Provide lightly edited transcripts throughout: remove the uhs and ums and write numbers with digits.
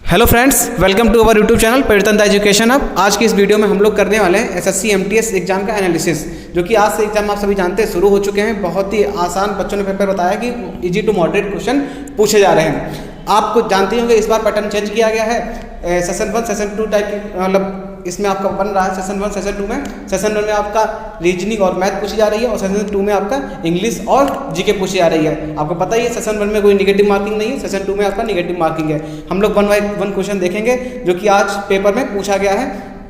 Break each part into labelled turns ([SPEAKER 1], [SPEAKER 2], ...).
[SPEAKER 1] Hello friends, welcome to our YouTube channel Paritantra education hub. आज की इस वीडियो में हम लोग करने वाले हैं एसएससी एमटीएस एग्जाम का एनालिसिस, जो कि आज से एग्जाम आप सभी जानते हैं शुरू हो चुके हैं। बहुत ही आसान बच्चों ने पेपर बताया कि इजी टू मॉडरेट क्वेश्चन पूछे जा रहे हैं। आपको जानते होंगे इस बार पैटर्न चेंज किया गया है। सेशन 1 सेशन 2 टाइप की मतलब इसमें आपका बन रहा है। सेशन 1 सेशन 2 में सेशन 1 में आपका रीजनिंग और मैथ पूछी जा रही है और सेशन 2 में आपका इंग्लिश और जीके पूछी जा रही है। आपको पता ही है सेशन 1 में कोई निगेटिव मार्किंग नहीं है, सेशन 2 में आपका निगेटिव मार्किंग है। हम लोग 1 बाय 1 क्वेश्चन देखेंगे जो कि आज पेपर में पूछा गया है।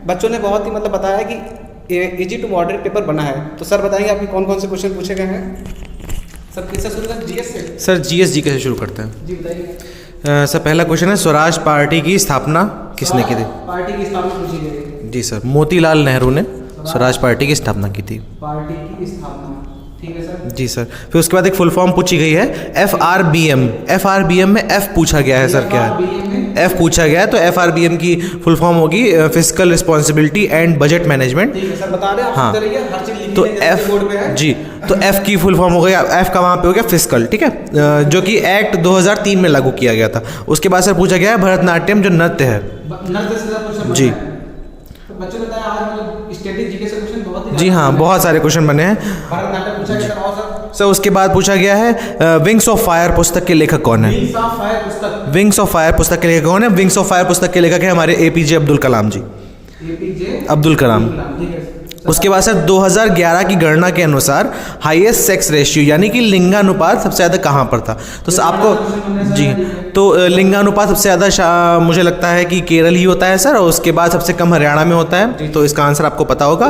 [SPEAKER 1] बच्चों ने बहुत ही मतलब बताया कि इजी टू मॉडरेट पेपर बना है। तो सर बताएंगे आपके कौन कौन से क्वेश्चन पूछे गए हैं। सर किससे शुरू करें, जीएस से?
[SPEAKER 2] सर जीएस जीके से शुरू करते हैं।
[SPEAKER 1] जी बताइए।
[SPEAKER 2] सर पहला क्वेश्चन है, स्वराज पार्टी की स्थापना किसने की थी?
[SPEAKER 1] पार्टी की स्थापना पूछी गई।
[SPEAKER 2] जी सर, मोतीलाल नेहरू ने स्वराज पार्टी की स्थापना की थी।
[SPEAKER 1] पार्टी की स्थापना, ठीक है सर।
[SPEAKER 2] जी सर। फिर उसके बाद एक फुल फॉर्म पूछी गई है FRBM। FRBM में F पूछा गया है सर, क्या है? F पूछा गया है, तो FRBM की फुल फॉर्म होगी physical responsibility and budget management.
[SPEAKER 1] ठीक है सर, बता रहे हैं
[SPEAKER 2] हाँ,
[SPEAKER 1] हर चीज लिखी
[SPEAKER 2] तो
[SPEAKER 1] है जैसे
[SPEAKER 2] F
[SPEAKER 1] बोर्ड पे है।
[SPEAKER 2] जी, तो F की फुल फॉर्म हो गया, F का वहाँ पे हो गया फिजिकल, ठीक है, जो कि एक्ट 2003 में लागू किया गया था। उसके बाद सर पूछा गया है भरतनाट्यम जो नृत्य है।
[SPEAKER 1] नृत्य से क्वेश्चन
[SPEAKER 2] जी।
[SPEAKER 1] तो बच्चों ने बताया आज मतलब स्टैटिक जीके से क्वेश्चन बहुत ही
[SPEAKER 2] जी हाँ, बहुत सारे क्वेश्चन बने हैं।
[SPEAKER 1] भरतनाट्यम पूछा गया और
[SPEAKER 2] सर उसके बाद पूछा गया है विंग्स ऑफ फायर पुस्तक के लेखक कौन है?
[SPEAKER 1] विंग्स ऑफ फायर पुस्तक।
[SPEAKER 2] विंग्स ऑफ फायर पुस्तक के लेखक कौन है? विंग्स ऑफ फायर पुस्तक के लेखक है हमारे APJ अब्दुल कलाम जी।
[SPEAKER 1] APJ
[SPEAKER 2] अब्दुल कलाम।
[SPEAKER 1] ठीक है।
[SPEAKER 2] उसके बाद सर 2011 की गणना के अनुसार हाईएस्ट सेक्स रेशियो यानी कि लिंगानुपात सबसे ज़्यादा कहाँ पर था? तो सर आपको जी, तो लिंगानुपात सबसे ज़्यादा मुझे लगता है कि केरल ही होता है सर, और उसके बाद सबसे कम हरियाणा में होता है। तो इसका आंसर आपको पता होगा।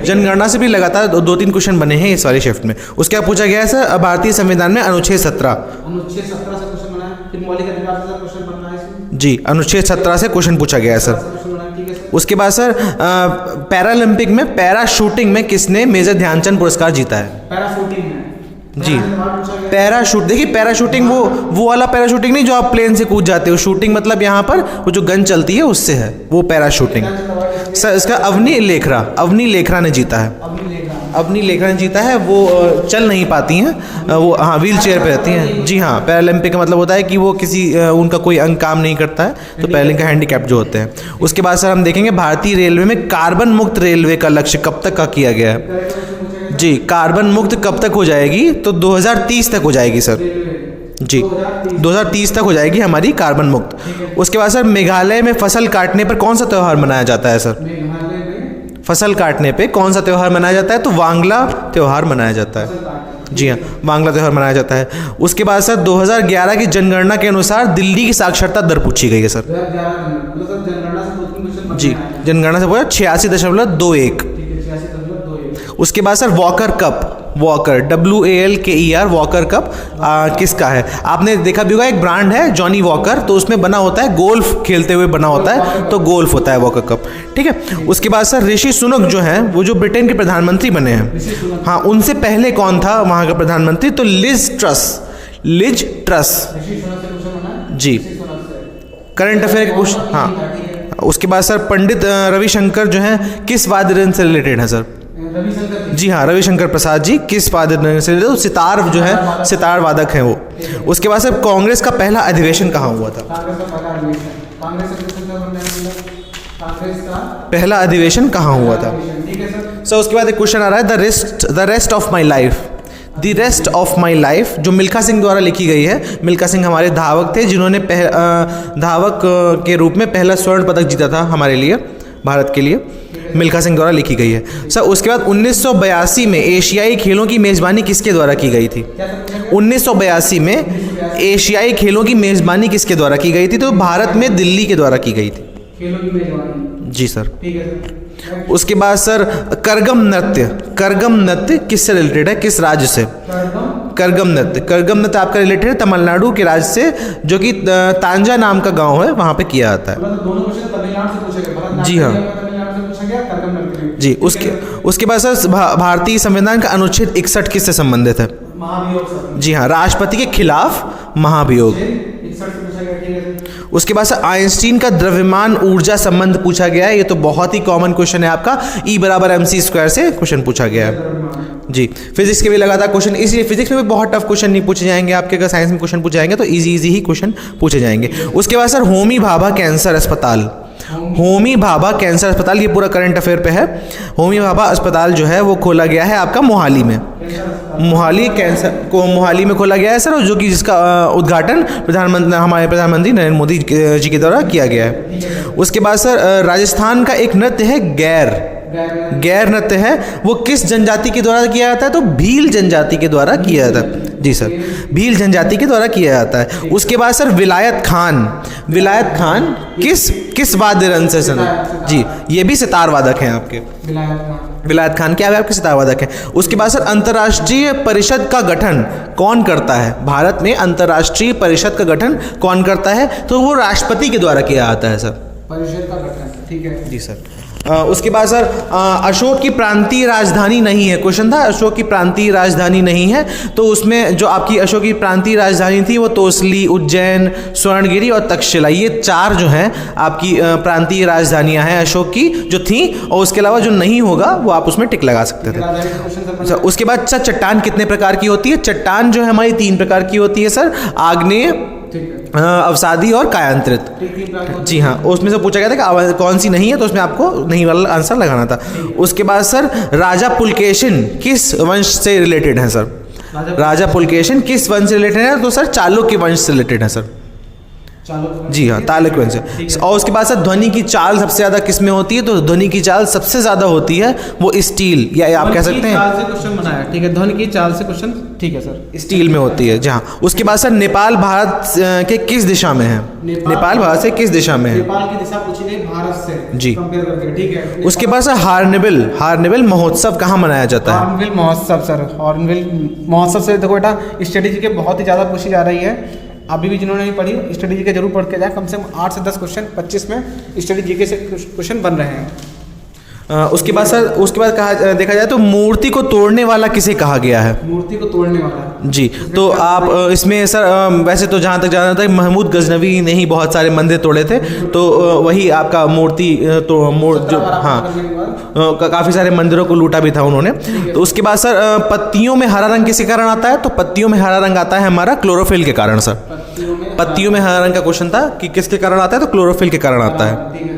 [SPEAKER 2] जनगणना से भी लगातार 2-3 क्वेश्चन बने हैं इस वाली शिफ्ट में। उसके बाद पूछा गया है सर भारतीय संविधान में अनुच्छेद 17।
[SPEAKER 1] अनुच्छेद 17 से क्वेश्चन बना है। फिर मौलिक अधिकार से क्वेश्चन बन रहा है इसमें।
[SPEAKER 2] जी, अनुच्छेद 17 से क्वेश्चन पूछा गया है सर। उसके बाद सर पैरालंपिक में पैरा शूटिंग में किसने मेजर ध्यानचंद पुरस्कार जीता है?
[SPEAKER 1] पैराशूटिंग में
[SPEAKER 2] जी, पैराशूट। देखिए पैराशूटिंग वो वाला पैराशूटिंग नहीं जो आप प्लेन से कूद जाते हो। शूटिंग मतलब यहाँ पर वो जो गन चलती है उससे है, वो पैराशूटिंग। सर इसका अवनी लेखरा ने जीता है। अवनी लेखरा ने जीता है। वो चल नहीं पाती हैं, वो हाँ व्हील चेयर पे रहती हैं। जी हाँ, पैरालंपिक का मतलब होता है कि वो किसी उनका कोई अंग काम नहीं करता है, तो पैरालंपिक का हैंडीकैप जो होते हैं। उसके बाद सर हम देखेंगे भारतीय रेलवे में कार्बन मुक्त रेलवे का लक्ष्य कब तक का किया गया है? जी, कार्बन मुक्त कब तक हो जाएगी? तो 2030 तक हो जाएगी सर। जी, 2030 तक हो जाएगी हमारी कार्बन मुक्त। उसके बाद सर मेघालय में फसल काटने पर कौन सा त्यौहार मनाया जाता है सर? फसल काटने पे कौन सा त्यौहार मनाया जाता है? तो वांगला त्यौहार मनाया जाता है। जी हाँ, वांगला त्यौहार मनाया जाता है। उसके बाद सर 2011 की जनगणना के अनुसार दिल्ली की साक्षरता दर पूछी गई है सर। जी, जनगणना से पूछा 86.21। उसके बाद sir walker cup, WALKER walker cup किसका है? आपने देखा भी होगा, एक ब्रांड है जॉनी वॉकर, तो उसमें बना होता है गोल्फ खेलते हुए बना होता है, तो गोल्फ होता है वॉकर कप, ठीक है। उसके बाद सर ऋषि सुनक जो हैं वो जो ब्रिटेन के प्रधानमंत्री बने हैं, हाँ उनसे पहले कौन था वहाँ का प्रधानमंत्री? तो लिज ट्रस। जी, करंट अफेयर के कुछ हाँ। उसके बाद सर पंडित रविशंकर जो हैं किस वाद्य यंत्र से रिलेटेड है सर? जी हाँ, रविशंकर प्रसाद जी किस वाद्य यंत्र से रिलेटेड? सितार जो है, सितार वादक हैं वो। उसके बाद सर कांग्रेस का पहला अधिवेशन कहाँ हुआ था? पहला अधिवेशन कहाँ हुआ था सर? उसके बाद एक क्वेश्चन आ रहा है the rest of my life. The rest of my life जो मिल्खा सिंह द्वारा लिखी गई है। मिल्खा सिंह हमारे धावक थे जिन्होंने धावक के रूप में पहला स्वर्ण पदक जीता था हमारे लिए, भारत के लिए। मिल्खा सिंह द्वारा लिखी गई है सर। उसके बाद 1982 में एशियाई खेलों की मेज़बानी किसके द्वारा की गई थी? 1982 में एशियाई खेलों की मेज़बानी किसके द्वारा की गई थी? तो भारत में दिल्ली के द्वारा की गई थी। जी सर। उसके बाद सर करगम नृत्य किससे रिलेटेड है, किस राज्य से? करगम नृत्य आपका रिलेटेड है तमिलनाडु के राज्य से, जो कि तांजा नाम का गांव है, वहां पे किया जाता है। जी हाँ जी। उसके बाद सर भारतीय संविधान का अनुच्छेद 61 किससे संबंधित है? जी हाँ, राष्ट्रपति के खिलाफ महाभियोग। उसके बाद सर आइंस्टीन का द्रव्यमान ऊर्जा संबंध पूछा गया है। ये तो बहुत ही कॉमन क्वेश्चन है आपका, E = mc² से क्वेश्चन पूछा गया है। जी, फिजिक्स के भी लगातार क्वेश्चन, इसलिए फिजिक्स में भी बहुत टफ क्वेश्चन नहीं पूछे जाएंगे आपके। अगर साइंस में क्वेश्चन पूछे जाएंगे तो इजी ही क्वेश्चन पूछे जाएंगे। उसके बाद सर होमी भाभा कैंसर अस्पताल, होमी भाभा कैंसर अस्पताल, ये पूरा करंट अफेयर पे है। होमी भाभा अस्पताल जो है वो खोला गया है आपका मोहाली में, मोहाली कैंसर को मोहाली में खोला गया है सर, जो कि जिसका उद्घाटन हमारे प्रधानमंत्री नरेंद्र मोदी जी के द्वारा किया गया है। उसके बाद सर राजस्थान का एक नृत्य है गैर नृत्य है, वो किस जनजाति के द्वारा किया जाता है? तो भील जनजाति के द्वारा किया जाता है। जी सर, भील जनजाति के द्वारा किया जाता है। उसके बाद सर विलायत खान किस वाद्य यंत्र से सर? जी, ये भी सितार वादक हैं आपके। विलायत खान क्या है आपके? सितार वादक हैं। उसके बाद सर अंतर्राष्ट्रीय परिषद का गठन कौन करता है? भारत में अंतर्राष्ट्रीय परिषद का गठन कौन करता है? तो वो राष्ट्रपति के द्वारा किया जाता है सर, परिषद का गठन। ठीक है जी सर। उसके बाद सर अशोक की प्रांतीय राजधानी नहीं है, क्वेश्चन था अशोक की प्रांतीय राजधानी नहीं है, तो उसमें जो आपकी अशोक की प्रांतीय राजधानी थी वो तोसली, उज्जैन, स्वर्णगिरी और तक्षशिला, ये 4 जो हैं आपकी प्रांतीय राजधानियां हैं अशोक की जो थी। और उसके अलावा जो नहीं होगा वो आप उसमें टिक लगा सकते थे। उसके बाद चट्टान कितने प्रकार की होती है? चट्टान जो है हमारी 3 प्रकार की होती है सर, आग्नेय, अवसादी और कायांतरित। जी हाँ, उसमें से पूछा गया था कि कौन सी नहीं है, तो उसमें आपको नहीं वाला आंसर लगाना था। उसके बाद सर राजा पुलकेशिन किस वंश से रिलेटेड है सर? राजा पुलकेशिन किस वंश से रिलेटेड है? तो सर चालुक्य वंश से रिलेटेड है सर। जी हाँ, चालुक्य वंश से। और उसके बाद सर ध्वनि की चाल सबसे ज़्यादा किस में होती है? तो ध्वनि की चाल सबसे ज़्यादा होती है वो स्टील, या आप कह सकते हैं
[SPEAKER 1] क्वेश्चन बनाया। ठीक है, ध्वनि की चाल से क्वेश्चन, ठीक है सर,
[SPEAKER 2] स्टील में होती है। जहाँ उसके बाद सर नेपाल भारत के किस दिशा में है? नेपाल भारत से किस दिशा में है?
[SPEAKER 1] नेपाल की दिशा पूछी गई भारत से
[SPEAKER 2] जी
[SPEAKER 1] कंपेयर करके। ठीक है,
[SPEAKER 2] उसके बाद सर हार्नबिल महोत्सव कहाँ मनाया जाता है?
[SPEAKER 1] हॉर्नबिल महोत्सव सर, हॉर्नबिल महोत्सव से देखो बेटा स्टडी जी के बहुत ही ज़्यादा पूछी जा रही है। अभी भी जिन्होंने नहीं पढ़ी स्टडी जी के जरूर पढ़ के जाए, कम से कम 8 से 10 क्वेश्चन 25 में स्टडी जी के से क्वेश्चन बन रहे हैं।
[SPEAKER 2] उसके बाद सर देखा जाए तो मूर्ति को तोड़ने वाला किसे कहा गया है?
[SPEAKER 1] मूर्ति को तोड़ने वाला जी,
[SPEAKER 2] तो आप इसमें सर वैसे तो जहाँ तक जाना था महमूद गजनवी ने ही बहुत सारे मंदिर तोड़े थे, तो वही आपका मूर्ति तो जो हाँ काफ़ी सारे मंदिरों को लूटा भी था उन्होंने। तो उसके बाद सर पत्तियों में हरा रंग किसके कारण आता है? तो पत्तियों में हरा रंग आता है हमारा क्लोरोफिल के कारण सर। पत्तियों में हरा रंग का क्वेश्चन था कि किसके कारण आता है? तो क्लोरोफिल के कारण आता है।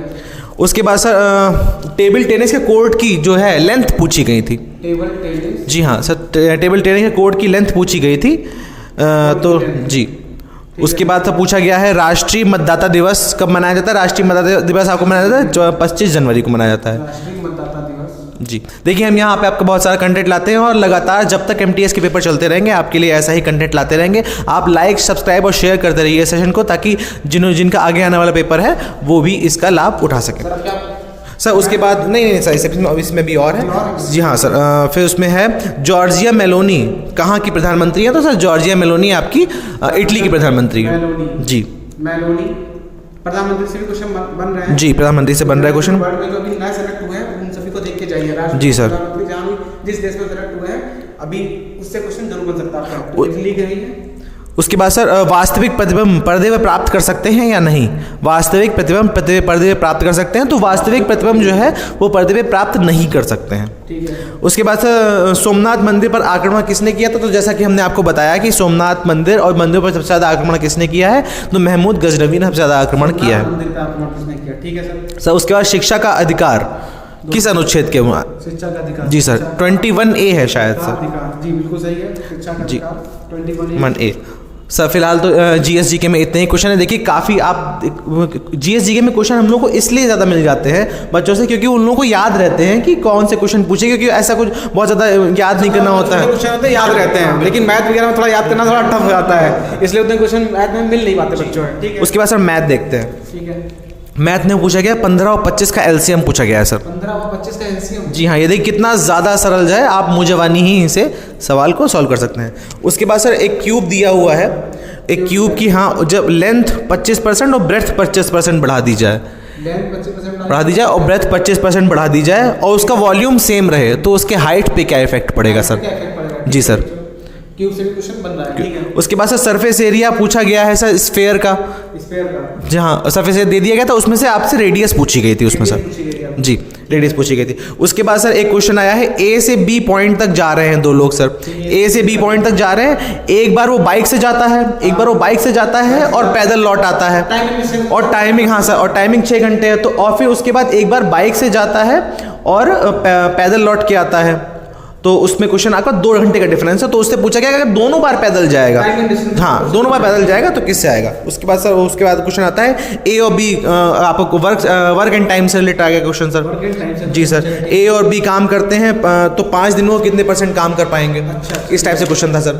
[SPEAKER 2] उसके बाद सर टेबल टेनिस के कोर्ट की जो है लेंथ पूछी गई थी। टेबल टेनिस, जी हाँ सर, टेबल टेनिस के कोर्ट की लेंथ पूछी गई थी। तो जी, उसके बाद सब पूछा गया है राष्ट्रीय मतदाता दिवस कब मनाया जाता है? राष्ट्रीय मतदाता दिवस आपको मनाया जाता है 25 जनवरी को मनाया जाता है जी। देखिए हम यहाँ पे आपका बहुत सारा कंटेंट लाते हैं और लगातार जब तक एमटीएस के पेपर चलते रहेंगे आपके लिए ऐसा ही कंटेंट लाते रहेंगे। आप लाइक, सब्सक्राइब और शेयर करते रहिए सेशन को, ताकि जिनका आगे आने वाला पेपर है वो भी इसका लाभ उठा सकें। सर उसके बाद नहीं सर इसमें भी और है जी हाँ सर। फिर उसमें है जॉर्जिया मेलोनी कहाँ की प्रधानमंत्री है? तो सर जॉर्जिया मेलोनी आपकी इटली की प्रधानमंत्री है जी। मेलोनी
[SPEAKER 1] प्रधानमंत्री से भी क्वेश्चन बन रहे हैं
[SPEAKER 2] जी, प्रधानमंत्री से बन रहा है क्वेश्चन।
[SPEAKER 1] वर्ल्ड में जो अभी नए सेलेक्ट हुए हैं उन सभी को देख के जाइए।
[SPEAKER 2] जी सर,
[SPEAKER 1] जहाँ भी जिस देश में सेलेक्ट हुए हैं अभी उससे क्वेश्चन जरूर बन सकता है आपका, इसलिए कहीं है।
[SPEAKER 2] उसके बाद सर वास्तविक प्रतिबिंब पर्दे पर प्राप्त कर सकते हैं या नहीं? वास्तविक प्रतिबिंब पर्दे पर प्राप्त कर सकते हैं, तो वास्तविक प्रतिबिंब जो है वो पर्दे पर प्राप्त नहीं कर सकते हैं। ठीक है। उसके बाद सर सोमनाथ मंदिर पर आक्रमण किसने किया था? तो जैसा कि हमने आपको बताया कि सोमनाथ मंदिर और मंदिर पर सबसे ज़्यादा आक्रमण किसने किया है? तो महमूद गजनवी ने सबसे ज़्यादा आक्रमण किया है। ठीक है सर। उसके बाद शिक्षा का अधिकार किस अनुच्छेद के हुआ? शिक्षा का अधिकार जी सर 21A है शायद सर।
[SPEAKER 1] जी बिल्कुल सही है, शिक्षा का अधिकार 21A
[SPEAKER 2] सर। फिलहाल तो जीएसजीके में इतने ही क्वेश्चन है। देखिए काफ़ी आप जीएसजीके में क्वेश्चन हम लोग को इसलिए ज़्यादा मिल जाते हैं बच्चों से क्योंकि उन लोगों को याद रहते हैं कि कौन से क्वेश्चन पूछे, क्योंकि ऐसा कुछ बहुत ज़्यादा याद नहीं करना होता है।
[SPEAKER 1] क्वेश्चन होते हैं याद रहते हैं, लेकिन मैथ वगैरह में थोड़ा याद करना थोड़ा टफ हो जाता है, इसलिए उतने क्वेश्चन मैथ में मिल नहीं पाते बच्चों में। ठीक है।
[SPEAKER 2] उसके बाद सर मैथ देखते हैं।
[SPEAKER 1] ठीक है।
[SPEAKER 2] मैथ में पूछा गया 15 और 25 का एलसीएम पूछा गया है सर।
[SPEAKER 1] 15 और 25 का एलसीएम
[SPEAKER 2] जी हाँ, ये देखिए कितना ज़्यादा सरल है, आप मुझवानी ही इसे सवाल को सॉल्व कर सकते हैं। उसके बाद सर एक क्यूब दिया हुआ है, एक क्यूब की हाँ जब लेंथ 25% और ब्रेथ 25% बढ़ा दी जाए, और ब्रेथ 25% बढ़ा दी जाए और उसका वॉल्यूम सेम रहे तो उसके हाइट पे क्या इफेक्ट पड़ेगा सर? जी सर,
[SPEAKER 1] क्यूब से भी क्वेश्चन बन रहा है। ठीक है।
[SPEAKER 2] उसके बाद सर सरफेस एरिया पूछा गया है सर स्फेयर का। जी हाँ, सरफेस एरिया दे दिया गया था, उसमें से आपसे रेडियस पूछी गई थी उसमें सर। जी, रेडियस पूछी गई थी। उसके बाद सर एक क्वेश्चन आया है, ए से बी पॉइंट तक जा रहे हैं दो लोग सर, ए से बी पॉइंट तक जा रहे हैं, एक बार वो बाइक से जाता है, एक बार वो बाइक से जाता है और पैदल लौट आता है, और टाइमिंग, हाँ सर, और टाइमिंग 6 घंटे है। तो और फिर उसके बाद एक बार बाइक से जाता है और पैदल लौट के आता है, तो उसमें क्वेश्चन आपका 2 घंटे का डिफरेंस है। तो उससे पूछा गया अगर दोनों बार पैदल जाएगा, हाँ दोनों बार पैदल जाएगा तो किससे आएगा। उसके बाद सर, उसके बाद क्वेश्चन आता है ए और बी, आपको वर्क एंड टाइम से रिलेटेड आ गया क्वेश्चन सर। जी सर, ए और बी काम करते हैं तो 5 दिनों में कितने % काम कर पाएंगे, इस टाइप से क्वेश्चन था सर।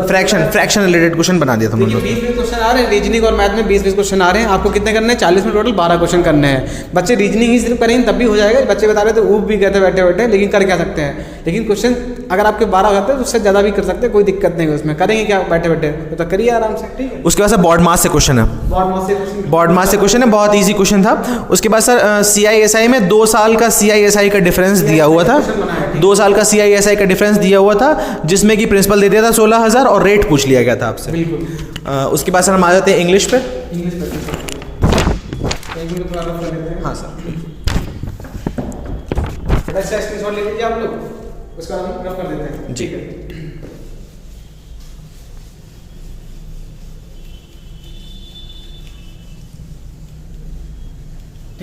[SPEAKER 2] फ्रैक्शन रिलेटेड क्वेश्चन बना दिया था हम लोग।
[SPEAKER 1] 20 क्वेश्चन आ रहे हैं रीजनिंग और मैथ में, 20 क्वेश्चन आ रहे हैं। आपको कितने करने हैं? 40 में टोटल 12 क्वेश्चन करने हैं। बच्चे रीजनिंग ही सिर्फ करेंगे तब भी हो जाएगा। बच्चे बता रहे थे ऊब भी गए थे बैठे बैठे, लेकिन कर क्या सकते हैं। लेकिन क्वेश्चन अगर आपके 12 हो जाते हैं तो उससे ज़्यादा भी कर सकते हैं, कोई दिक्कत नहीं है उसमें। करेंगे क्या बैठे बैठे, तो करिए आराम से, ठीक है।
[SPEAKER 2] उसके बाद सर बॉड मास से क्वेश्चन है, बॉड मास से क्वेश्चन है, बहुत ईजी क्वेश्चन था। उसके बाद सर CISI में 2 साल का CISI का डिफरेंस दिया हुआ था, 2 साल का CISI का डिफरेंस दिया हुआ था, जिसमें कि प्रिंसिपल दे दिया था 16,000 और रेट पूछ लिया गया था आपसे। उसके बाद सर हम आ जाते हैं इंग्लिश पे। हाँ सर,
[SPEAKER 1] स्क्रीनशॉट ले लीजिए आप लोग, उसका हम रफ कर देते हैं, ठीक है।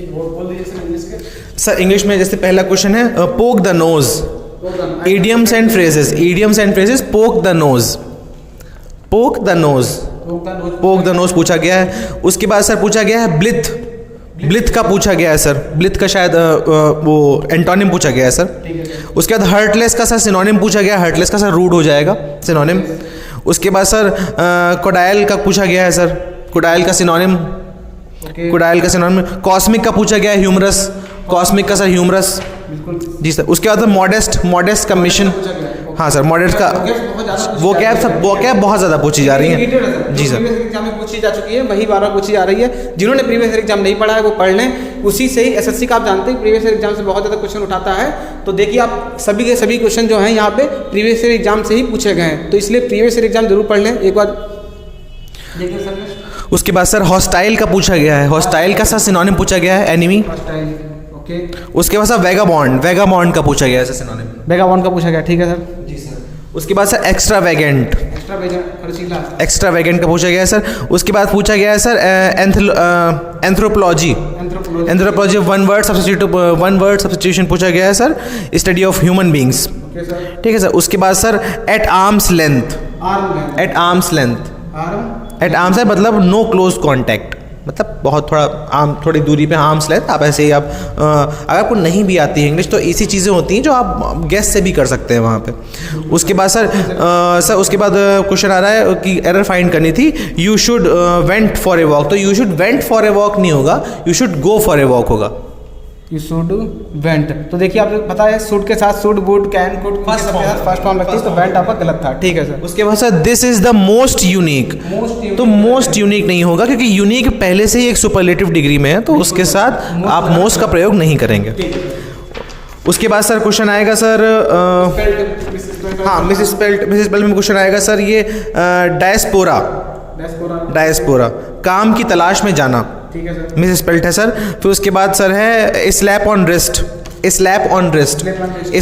[SPEAKER 1] बोल दीजिए सर इंग्लिश के।
[SPEAKER 2] सर इंग्लिश में जैसे पहला क्वेश्चन है पोक the nose, idioms and phrases, idioms and phrases, पोक द नोज, पोक द नोज, पोक द नोज पूछा गया है। उसके बाद सर पूछा गया है ब्लिथ, ब्लिथ का पूछा गया है सर, ब्लिथ का शायद वो एंटोनिम पूछा गया है सर। उसके बाद हर्टलेस का सर सिनोनिम पूछा गया, हर्टलेस का सर रूड हो जाएगा सिनोनिम। उसके बाद सर कोडाइल का पूछा गया है सर, कोडाइल का सिनोनिम, कोडाइल का सिनोनिम। कॉस्मिक का पूछा गया है ह्यूमरस, कॉस्मिक का सर ह्यूमरस। जी सर। उसके बाद मॉडेस्ट, मॉडेस्ट का मिशन, हाँ सर मॉडेस्ट का वो क्या बहुत ज़्यादा पूछी जा रही है। जी सर,
[SPEAKER 1] एग्जाम में पूछी जा चुकी है, वही 12 पूछी जा रही है। जिन्होंने प्रीवियस ईयर एग्जाम नहीं पढ़ा है वो पढ़ लें, उसी से ही SSC का आप जानते हैं प्रीवियस ईयर एग्जाम से बहुत ज़्यादा क्वेश्चन उठाता है। तो देखिए आप सभी के सभी क्वेश्चन जो हैं यहाँ पे प्रीवियस ईयर एग्जाम से ही पूछे गए हैं, तो इसलिए प्रीवियस ईयर एग्जाम जरूर पढ़ लें एक बार, देखिए सर।
[SPEAKER 2] उसके बाद सर हॉस्टाइल का पूछा गया है, हॉस्टाइल का सर सिनोनिम पूछा गया है एनिमी। उसके बाद सर वेगाबॉन्ड, वेगाबॉन्ड का पूछा गया है सर सिनोनिम,
[SPEAKER 1] वेगाबॉन्ड का पूछा गया, ठीक है सर। जी सर।
[SPEAKER 2] उसके बाद सर एक्स्ट्रावेगेंट, एक्स्ट्रावेगेंट का पूछा गया है सर। उसके बाद पूछा गया है sir anthropology, anthropology one word substitution पूछा गया है sir, study of human beings, ठीक है सर। उसके बाद sir at arms length, at arms length, at arms है मतलब नो क्लोज कॉन्टैक्ट, मतलब बहुत थोड़ी दूरी पे आर्म्स लेंथ। आप ऐसे ही आप अगर आपको नहीं भी आती है इंग्लिश तो ऐसी चीज़ें होती हैं जो आप गेस से भी कर सकते हैं वहाँ पे। उसके बाद सर उसके बाद क्वेश्चन आ रहा है कि एरर फाइंड करनी थी, you should went for a walk, तो you should went for a walk नहीं होगा, you should go for a walk होगा।
[SPEAKER 1] यू शुड वेंट, तो देखिए आपको पता है शुड के साथ should, would, can, could first form लगती है, तो वेंट आपका गलत था, ठीक है सर।
[SPEAKER 2] उसके बाद sir this is the most unique, तो मोस्ट यूनिक नहीं होगा क्योंकि यूनिक पहले से ही एक सुपरलेटिव डिग्री में है, तो उसके साथ आप मोस्ट का प्रयोग नहीं करेंगे। उसके बाद सर क्वेश्चन आएगा सर हाँ मिसिस स्पेल्ट में क्वेश्चन आएगा सर ये डायस्पोरा, डायस्पोरा काम की तलाश में जाना,
[SPEAKER 1] ठीक है सर।
[SPEAKER 2] मिसिस स्पेल्ट है सर। फिर उसके बाद सर है slap on wrist, slap on wrist,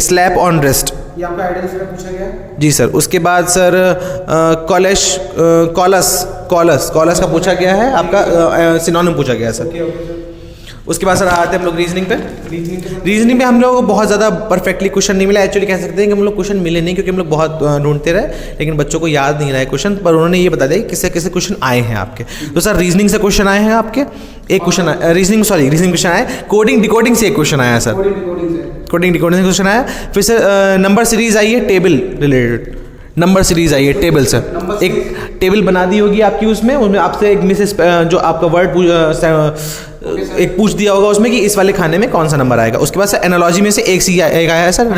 [SPEAKER 2] slap on wrist,
[SPEAKER 1] ये आपका आइडिया से पूछा गया है।
[SPEAKER 2] जी सर। उसके बाद सर कॉलस, कॉलस का पूछा गया है, आपका सिनोनिम पूछा गया है सर। उसके बाद सर आते हैं हम लोग रीजनिंग पे। रीजनिंग में हम लोग को बहुत ज़्यादा परफेक्टली क्वेश्चन नहीं मिला, एक्चुअली कह सकते हैं कि हम लोग क्वेश्चन मिले नहीं क्योंकि हम लोग बहुत ढूंढते रहे, लेकिन बच्चों को याद नहीं रहा है क्वेश्चन, पर उन्होंने ये बता दिया कि किससे किससे क्वेश्चन आए हैं आपके। तो सर रीजनिंग से क्वेश्चन आए हैं आपके, एक क्वेश्चन रीजनिंग क्वेश्चन आया, कोडिंग डिकोडिंग से एक क्वेश्चन आया सर, कोडिंग डिकोडिंग से क्वेश्चन आया। फिर सर नंबर सीरीज आई है, टेबल रिलेटेड नंबर सीरीज आई है, टेबल सर, एक टेबल बना दी होगी आपकी, उसमें आपसे एक मिसेस जो आपका वर्ड एक पूछ दिया होगा उसमें कि इस वाले खाने में कौन सा नंबर आएगा। उसके बाद सर एनालॉजी में से एक आया है सर,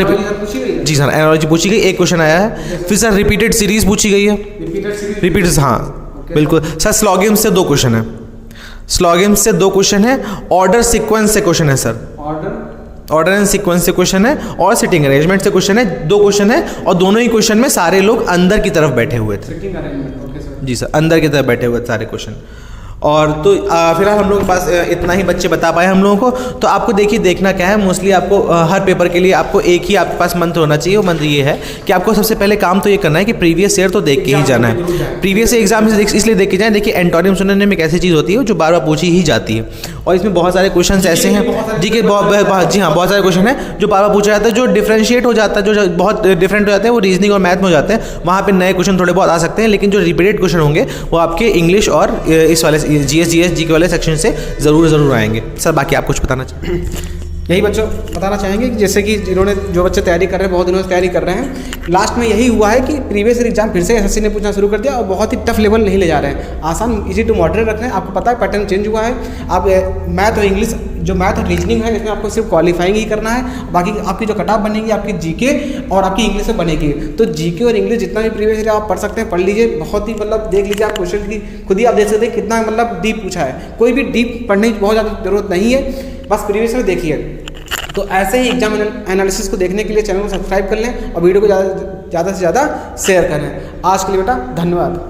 [SPEAKER 2] जी सर एनालॉजी पूछी गई, एक क्वेश्चन आया है। फिर सर रिपीटेड सीरीज पूछी गई है, रिपीटेड हाँ बिल्कुल सर। स्लॉगिम्स से 2 क्वेश्चन है, स्लॉगिम्स से 2 क्वेश्चन है, ऑर्डर सीक्वेंस से क्वेश्चन है सर, ऑर्डर एंड सीक्वेंस से क्वेश्चन है, और सिटिंग अरेंजमेंट से क्वेश्चन है, 2 क्वेश्चन है, और दोनों ही क्वेश्चन में सारे लोग अंदर की तरफ बैठे हुए थे, जी सर अंदर की तरफ बैठे हुए सारे क्वेश्चन। और तो फिलहाल हम लोगों के पास इतना ही बच्चे बता पाए हम लोगों को। तो आपको देखिए देखना क्या है, मोस्टली आपको हर पेपर के लिए आपको एक ही आपके पास मंत्र होना चाहिए। वो मंत्र ये है कि आपको सबसे पहले काम तो ये करना है कि प्रीवियस ईयर तो देख के ही जाना है। प्रीवियस एग्जाम इसलिए देख के जाए, देखिए एंटोनिम सिनोनिम एक ऐसी चीज़ होती है जो बार बार पूछी ही जाती है, और इसमें बहुत सारे क्वेश्चन ऐसे हैं जी कि जी हाँ बहुत सारे क्वेश्चन हैं जो बार बार पूछा जाता है, जो डिफ्रेंशिएट हो जाता है, जो बहुत डिफरेंट हो जाते हैं, वो रीजनिंग और मैथ में हो जाते हैं। वहाँ पे नए क्वेश्चन थोड़े बहुत आ सकते हैं, लेकिन जो रिपीटेड क्वेश्चन होंगे वो आपके इंग्लिश और इस वाले जीएस वाले सेक्शन से ज़रूर आएंगे। सर बाकी आप कुछ बताना चाहिए?
[SPEAKER 1] यही बच्चों बताना चाहेंगे कि जैसे कि जिन्होंने जो बच्चे तैयारी कर रहे हैं, बहुत दिनों से तैयारी कर रहे हैं, लास्ट में यही हुआ है कि प्रीवियस ईयर एग्जाम फिर से एसएससी ने पूछना शुरू कर दिया और बहुत ही टफ लेवल नहीं ले जा रहे हैं, आसान इजी टू मॉडरेट रख रहे हैं। आपको पता है पैटर्न चेंज हुआ है। आप मैथ और इंग्लिश, जो मैथ और रीजनिंग है, इसमें आपको सिर्फ क्वालिफाइंग ही करना है, बाकी आपकी जो कट ऑफ बनेगी आपकी जीके और आपकी इंग्लिश में बनेगी। तो जीके और इंग्लिश जितना भी प्रीवियस ईयर आप पढ़ सकते हैं पढ़ लीजिए। बहुत ही मतलब देख लीजिए आप क्वेश्चन की खुद ही आप देख सकते हैं कितना मतलब डीप पूछा है। कोई भी डीप पढ़ने की बहुत ज़्यादा जरूरत नहीं है, बस प्रीवियस ईयर देखिए। तो ऐसे ही एग्जाम एनालिसिस को देखने के लिए चैनल को सब्सक्राइब कर लें और वीडियो को ज़्यादा से ज़्यादा शेयर करें। आज के लिए बेटा धन्यवाद।